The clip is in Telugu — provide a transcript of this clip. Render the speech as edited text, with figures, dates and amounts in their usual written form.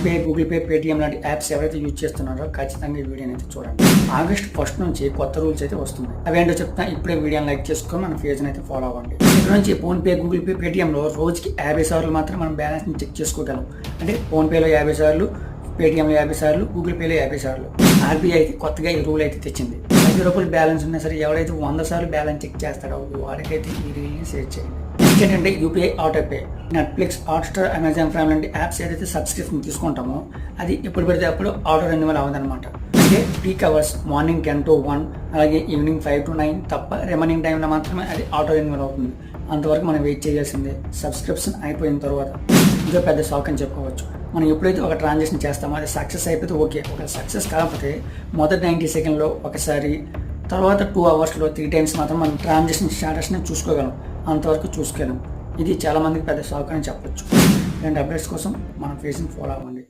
ఫోన్పే, గూగుల్ పే, పేటీఎం లాంటి యాప్స్ ఎవరైతే యూజ్ చేస్తున్నారో ఖచ్చితంగా ఈ వీడియోని అయితే చూడండి. ఆగస్ట్ 1 నుంచి కొత్త రూల్స్ అయితే వస్తున్నాయి. అవేంటో చెప్తా. ఇప్పుడే వీడియోని లైక్ చేసుకొని మన పేజ్ని అయితే ఫాలో అవ్వండి. ఇక్కడ నుంచి ఫోన్పే, గూగుల్ పే, పేటీఎంలో రోజుకి 50 సార్లు మాత్రం మనం బ్యాలెన్స్ని చెక్ చేసుకోగలం. అంటే ఫోన్పేలో 50 సార్లు, పేటీఎంలో 50 సార్లు, గూగుల్ పేలో 50 సార్లు. ఆర్బీఐ అయితే కొత్తగా ఈ రూల్ అయితే తెచ్చింది. 10 రూపాయలు బ్యాలెన్స్ ఉన్నా సరే ఎవరైతే 100 సార్లు బ్యాలెన్స్ చెక్ చేస్తాడో వాడికైతే ఈ రీల్ని షేర్ చేయండి. ఏంటంటే UPI autopay, Netflix, Hotstar, Amazon prime లాంటి యాప్స్ ఏదైతే సబ్స్క్రిప్షన్ తీసుకుంటామో అది ఎప్పుడు పెడితే అప్పుడు ఆటో రెన్యువల్ అవ్వదన్నమాట. అంటే పీక్ అవర్స్ మార్నింగ్ 10 to 1 అలాగే ఈవినింగ్ 5 to 9 తప్ప రిమైనింగ్ టైంలో మాత్రమే అది ఆటో రెన్యువల్ అవుతుంది. అంతవరకు మనం వెయిట్ చేయాల్సిందే. సబ్స్క్రిప్షన్ అయిపోయిన తర్వాత ఇంకా పెద్ద షాక్ అని చెప్పుకోవచ్చు. మనం ఎప్పుడైతే ఒక ట్రాన్సాక్షన్ చేస్తామో అది సక్సెస్ అయిపోతే ఓకే. ఒక సక్సెస్ కాకపోతే మొదటి 90 సెకండ్లో ఒకసారి, తర్వాత 2 అవర్స్లో 3 times మాత్రం మనం ట్రాన్సాక్షన్ స్టేటస్ని చూసుకోగలం. అంతవరకు చూసుకోలేం. ఇది చాలా మందికి పెద్ద షాక్ అని చెప్పొచ్చు. ఇలాంటి అప్డేట్స్ కోసం మన పేజ్ని ఫాలో అవ్వండి.